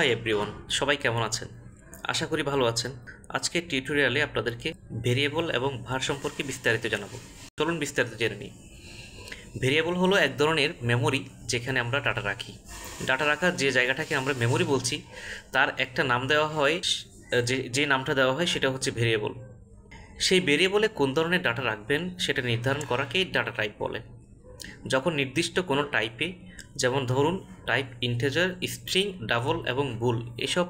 Hi everyone, সবাই কেমন আছেন? আশা করি ভালো আছেন। আজকের টিউটোরিয়ালে আপনাদেরকে ভেরিয়েবল এবং ভার সম্পর্কে বিস্তারিত জানাবো। চলুন বিস্তারিত জেনে নিই। ভেরিয়েবল হলো এক ধরনের মেমোরি যেখানে আমরা ডাটা রাখি। ডাটা রাখার যে জায়গাটাকে আমরা মেমোরি বলছি তার একটা নাম দেওয়া হয়, যে নামটা দেওয়া হয় সেটা হচ্ছে ভেরিয়েবল। সেই ভেরিয়েবলে কোন ধরনের ডাটা রাখবেন সেটা নির্ধারণ করাকেই ডাটা টাইপ বলে। যখন নির্দিষ্ট কোনো টাইপে, যেমন ধরুন টাইপ ইন্টিজার, স্ট্রিং, ডাবল এবং বুল, এসব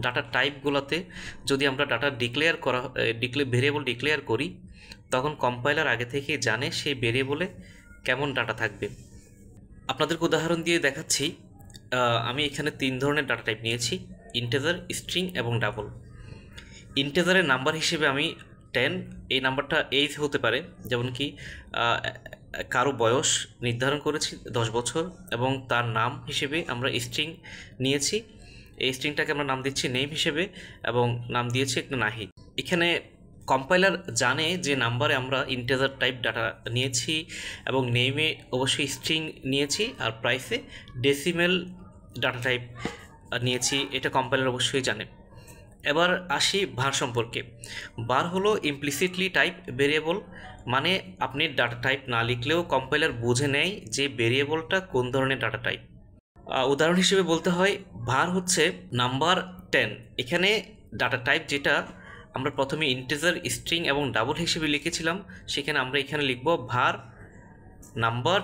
ডাটা টাইপগুলোতে যদি আমরা ডাটা ভেরিয়েবল ডিক্লেয়ার করি, তখন কম্পাইলার আগে থেকে জানে সেই ভেরিয়েবলে কেমন ডাটা থাকবে। আপনাদেরকে উদাহরণ দিয়ে দেখাচ্ছি। আমি এখানে 3 ধরনের ডাটা টাইপ নিয়েছি: ইন্টিজার, স্ট্রিং এবং ডাবল। ইন্টিজারের নাম্বার হিসেবে আমি 10, এই নাম্বারটা এইজ হতে পারে, যেমন কি কারো বয়স নির্ধারণ করেছি 10 বছর, এবং তার নাম হিসেবে আমরা স্ট্রিং নিয়েছি। এই স্ট্রিংটাকে আমরা নাম দিচ্ছি নেম হিসেবে, এবং নাম দিয়েছি একটা নাহিদ। এখানে কম্পাইলার জানে যে নাম্বারে আমরা ইন্টিজার টাইপ ডাটা নিয়েছি, এবং নেমে অবশ্যই স্ট্রিং নিয়েছি, আর প্রাইসে ডেসিমেল ডাটা টাইপ নিয়েছি, এটা কম্পাইলার অবশ্যই জানে। এবার আসি ভার সম্পর্কে। ভার হলো ইমপ্লিসিটলি টাইপ ভেরিয়েবল, মানে আপনি ডাটা টাইপ না লিখলেও কম্পাইলার বুঝে নেয় যে ভেরিয়েবলটা কোন ধরনের ডাটা টাইপ। উদাহরণ হিসেবে বলতে হয়, ভার হচ্ছে নাম্বার 10। এখানে ডাটা টাইপ যেটা আমরা প্রথমে ইন্টিজার, স্ট্রিং এবং ডাবল হিসেবে লিখেছিলাম, সেখানে আমরা এখানে লিখব ভার নাম্বার,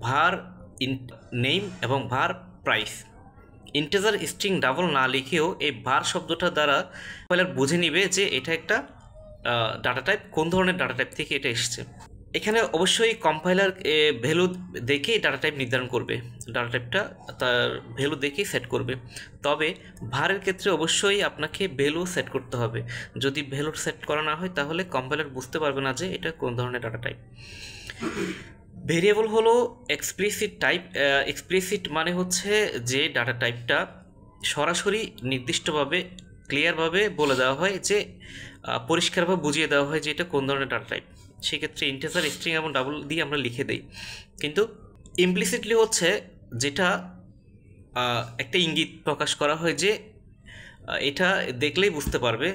ভার নেম এবং ভার প্রাইস। ইন্টিজার, স্ট্রিং, ডাবল না লিখেও এই ভার শব্দটা দ্বারা কম্পাইলার বুঝে নিবে যে এটা একটা ডাটা টাইপ, কোন ধরনের ডাটা টাইপ থেকে এটা এসেছে। এখানে অবশ্যই কম্পাইলার ভ্যালু দেখেই ডাটা টাইপ নির্ধারণ করবে, ডাটা টাইপটা তার ভ্যালু দেখেই সেট করবে। তবে ভারের ক্ষেত্রে অবশ্যই আপনাকে ভ্যালু সেট করতে হবে। যদি ভ্যালু সেট করা না হয় তাহলে কম্পাইলার বুঝতে পারবে না যে এটা কোন ধরনের ডাটা টাইপ। ভেরিয়েবল হলো এক্সপ্লিসিট টাইপ। এক্সপ্লিসিট মানে হচ্ছে যে ডাটা টাইপটা সরাসরি নির্দিষ্টভাবে ক্লিয়ারভাবে বলে দেওয়া হয়, যে পরিষ্কারভাবে বুঝিয়ে দেওয়া হয় যে এটা কোন ধরনের ডাটা টাইপ। সেক্ষেত্রে ইন্টিজার, স্ট্রিং এবং ডাবল দিয়ে আমরা লিখে দিই। কিন্তু ইমপ্লিসিটলি হচ্ছে যেটা একটা ইঙ্গিত প্রকাশ করা হয় যে এটা দেখলেই বুঝতে পারবে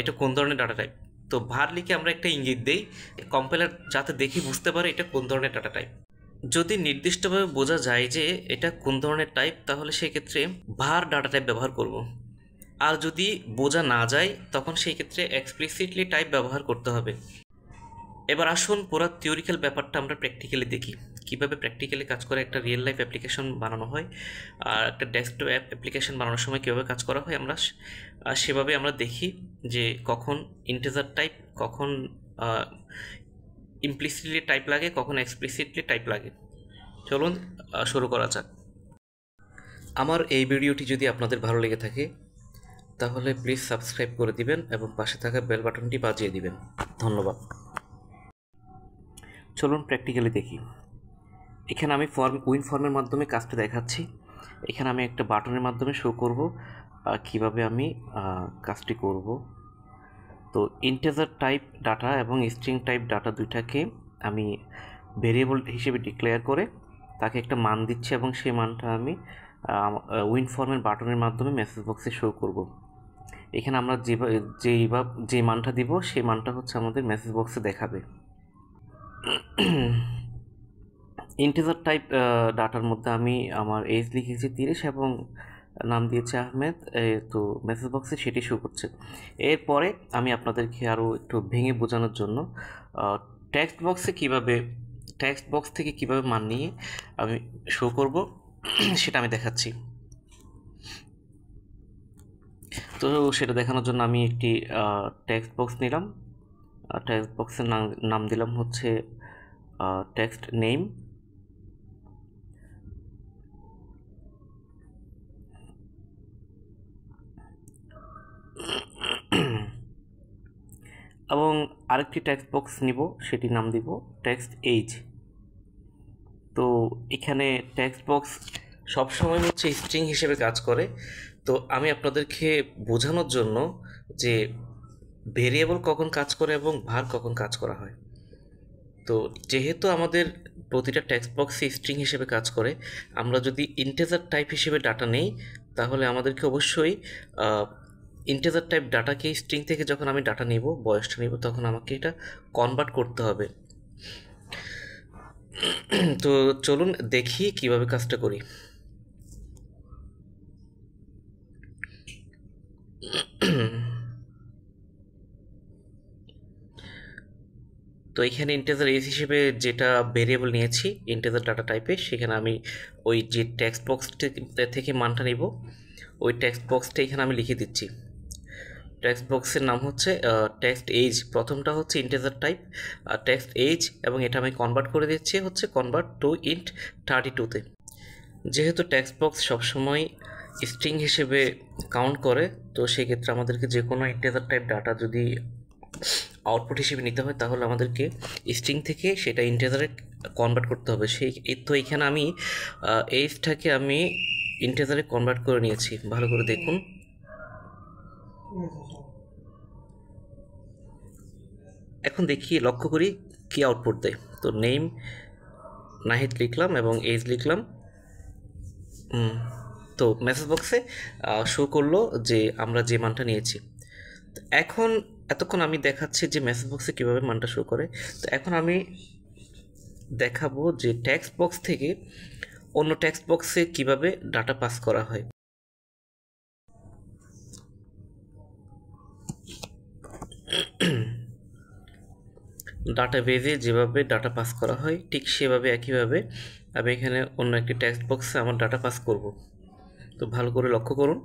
এটা কোন ধরনের ডাটা টাইপ। তো ভার লিখে আমরা একটা ইঙ্গিত দেই, কম্পাইলার যাতে দেখে বুঝতে পারে এটা কোন ধরনের ডাটা টাইপ। যদি নির্দিষ্টভাবে বোঝা যায় যে এটা কোন ধরনের টাইপ, তাহলে সেক্ষেত্রে ভার ডাটা টাইপ ব্যবহার করব। আর যদি বোঝা না যায়, তখন সেই ক্ষেত্রে এক্সপ্লিসিটলি টাইপ ব্যবহার করতে হবে। এবার আসুন পুরো থিওরিক্যাল ব্যাপারটা আমরা প্র্যাকটিক্যালি দেখি, কীভাবে প্র্যাকটিক্যালি কাজ করে একটা রিয়েল লাইফ অ্যাপ্লিকেশন বানানো হয়, আর একটা ডেস্কটপ অ্যাপ্লিকেশন বানানোর সময় কীভাবে কাজ করা হয় আমরা সেভাবে আমরা দেখি যে কখন ইন্টিজার টাইপ, কখন ইমপ্লিসিটলি টাইপ লাগে, কখন এক্সপ্লিসিটলি টাইপ লাগে। চলুন শুরু করা যাক। আমার এই ভিডিওটি যদি আপনাদের ভালো লেগে থাকে তাহলে প্লিজ সাবস্ক্রাইব করে দিবেন এবং পাশে থাকা বেল বাটনটি বাজিয়ে দিবেন। ধন্যবাদ। চলুন প্র্যাকটিক্যালি দেখি। এখানে আমি উইন ফর্মের মাধ্যমে কাজটা দেখাচ্ছি। এখানে আমি একটা বাটনের মাধ্যমে শো করব কিভাবে আমি কাজটি করব। তো ইন্টিজার টাইপ ডাটা এবং স্ট্রিং টাইপ ডাটা দুইটাকে আমি ভেরিয়েবল হিসেবে ডিক্লেয়ার করে তাকে একটা মান দিচ্ছি, এবং সেই মানটা আমি উইন ফর্মের বাটনের মাধ্যমে মেসেজ বক্সে শো করব। এখানে আমরা যে মানটা দিব সেই মানটা হচ্ছে আমাদের মেসেজ বক্সে দেখাবে। ইন্টিজার টাইপ ডাটার মধ্যে আমি আমার এজ লিখেছি 30 এবং নাম দিয়েছি আহমেদ। তো মেসেজ বক্সে সেটি শো করছে। এরপরে আমি আপনাদেরকে আরও একটু ভেঙে বোঝানোর জন্য টেক্সট বক্স থেকে কীভাবে মান নিয়ে আমি শো করব সেটা আমি দেখাচ্ছি। তো সেটা দেখানোর জন্য আমি একটি টেক্সট বক্স নিলাম। টেক্সট বক্সের নাম দিলাম হচ্ছে টেক্সট নেম। এবং আরেকটি টেক্সট বক্স নিব, সেটির নাম দিব টেক্সট এজ। তো এখানে টেক্সট বক্স সবসময় হচ্ছে স্ট্রিং হিসেবে কাজ করে। তো আমি আপনাদেরকে বোঝানোর জন্য যে ভেরিয়েবল কখন কাজ করে এবং ভার কখন কাজ করা হয়, তো যেহেতু আমাদের প্রতিটা টেক্সট বক্সে স্ট্রিং হিসেবে কাজ করে, আমরা যদি ইন্টিজার টাইপ হিসেবে ডাটা নেই তাহলে আমাদেরকে অবশ্যই ইন্টিজার টাইপ ডাটাকে স্ট্রিং থেকে যখন আমি ডাটা নেব, বয়সটা নেব, তখন আমাকে এটা কনভার্ট করতে হবে। তো চলুন দেখি কিভাবে কাজটা করি। তো এখানে ইন্টিজার এজ হিসেবে যেটা ভেরিয়েবল নিয়েছি ইন্টিজার ডাটা টাইপে, সেখানে আমি ওই যে টেক্সট বক্স থেকে মানটা নিব, ওই টেক্সট বক্সটা এখানে আমি লিখে দিচ্ছি। টেক্সট বক্সের নাম হচ্ছে টেক্সট এজ। প্রথমটা হচ্ছে ইন্টিজার টাইপ টেক্সট এজ, এবং এটা আমি কনভার্ট করে দিচ্ছি হচ্ছে কনভার্ট টু ইন্ট 32-তে। যেহেতু টেক্সট বক্স সবসময় স্ট্রিং হিসেবে কাউন্ট করে, তো সেক্ষেত্রে আমাদেরকে যে কোনো ইন্টিজার টাইপ ডাটা যদি আউটপুট হিসেবে নিতে হয়, তাহলে আমাদেরকে স্ট্রিং থেকে সেটা ইন্টিজারে কনভার্ট করতে হবে। তো এখানে আমি এজটাকে আমি ইন্টিজারে কনভার্ট করে নিয়েছি, ভালো করে দেখুন। এখন দেখি, লক্ষ্য করি কি আউটপুট দেয়। তো নেম নাহিদ লিখলাম এবং এজ লিখলাম। তো মেসেজ বক্সে শো করলো যে আমরা যে মানটা নিয়েছি। এখন এতক্ষণ আমি দেখাচ্ছি যে মেসেজ বক্সে কীভাবে মানটা শো করে। তো এখন আমি দেখাবো যে টেক্সট বক্স থেকে অন্য টেক্সট বক্সে কিভাবে ডাটা পাস করা হয়। ডাটাবেজে যেভাবে ডাটা পাস করা হয় ঠিক সেভাবে একইভাবে আমি এখানে অন্য একটি টেক্সট বক্সে আমার ডাটা পাস করব। তো ভালো করে লক্ষ্য করুন।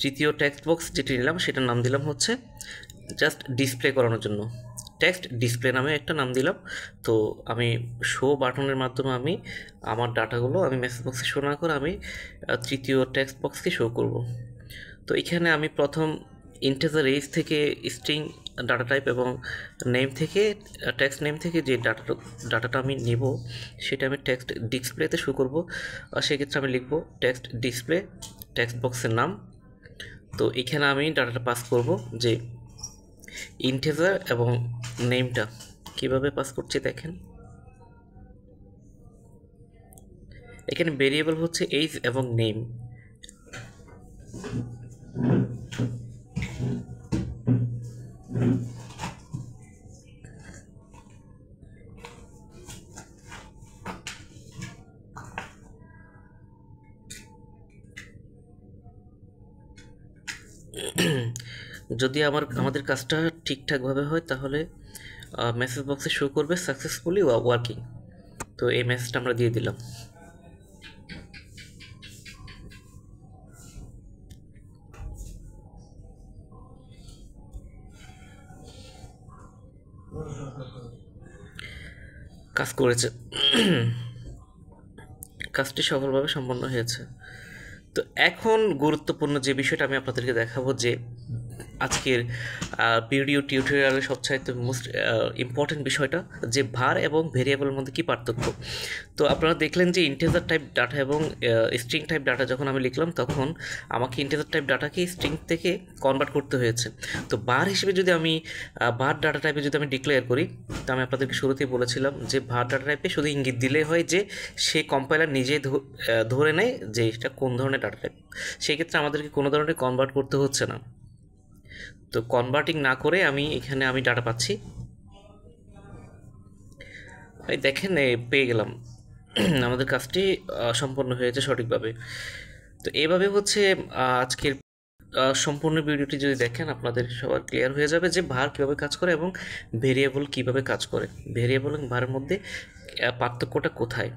তৃতীয় টেক্সট বক্স যেটি নিলাম সেটার নাম দিলাম হচ্ছে জাস্ট ডিসপ্লে করানোর জন্য টেক্সট ডিসপ্লে নামে একটা নাম দিলাম। তো আমি শো বাটনের মাধ্যমে আমি আমার ডাটাগুলো আমি মেসেজ বক্সে শো না করে আমি তৃতীয় টেক্সট বক্সকে শো করব। তো এখানে আমি প্রথম ইন্টিজার এজ থেকে স্ট্রিং ডাটা টাইপ এবং নেম থেকে টেক্সট নেম থেকে যে ডাটাটা আমি নেব সেটা আমি টেক্সট ডিসপ্লেতে শো করব। সেক্ষেত্রে আমি লিখব টেক্সট ডিসপ্লে টেক্সট বক্সের নাম। তো এখানে আমি ডাটাটা পাস করব যে ইন্টিজার এবং নেমটা কিভাবে পাস করছি দেখেন। এখানে ভেরিয়েবল হচ্ছে এজ এবং নেম। যদি আমাদের কাজটা ঠিকঠাকভাবে হয় তাহলে মেসেজ বক্সে শো করবে সাকসেসফুলি ওয়ার্কিং। তো এই মেসেজটা আমরা দিয়ে দিলাম। কাজ করেছে, কাজটি সফলভাবে সম্পন্ন হয়েছে। তো এখন গুরুত্বপূর্ণ যে বিষয়টা আমি আপনাদেরকে দেখাবো, যে আজকের ভিডিও টিউটোরিয়ালের সবচাইতে মোস্ট ইম্পর্টেন্ট বিষয়টা, যে ভার এবং ভেরিয়েবলের মধ্যে কী পার্থক্য। তো আপনারা দেখলেন যে ইন্টিজার টাইপ ডাটা এবং স্ট্রিং টাইপ ডাটা যখন আমি লিখলাম, তখন আমাকে ইন্টিজার টাইপ ডাটাকে স্ট্রিং থেকে কনভার্ট করতে হয়েছে। তো বার হিসেবে যদি আমি ভার ডাটা টাইপে যদি আমি ডিক্লেয়ার করি, তো আমি আপনাদেরকে শুরুতেই বলেছিলাম যে ভার ডাটা টাইপে শুধু ইঙ্গিত দিলে হয় যে সে কম্পাইলার নিজেই ধরে নেয় যে এটা কোন ধরনের ডাটা টাইপ। সেক্ষেত্রে আমাদেরকে কোনো ধরনের কনভার্ট করতে হচ্ছে না। তো কনভার্টিং না করে আমি ডাটা পাচ্ছি। এই দেখেন, পেয়ে গেলাম। আমাদের কাজটি সম্পন্ন হয়েছে সঠিকভাবে। তো এইভাবে হচ্ছে আজকের সম্পূর্ণ ভিডিওটি যদি দেখেন, আপনাদের সবার ক্লিয়ার হয়ে যাবে যে ভার কীভাবে কাজ করে এবং ভেরিয়েবল কীভাবে কাজ করে, ভেরিয়েবল এবং ভারের মধ্যে পার্থক্যটা কোথায়।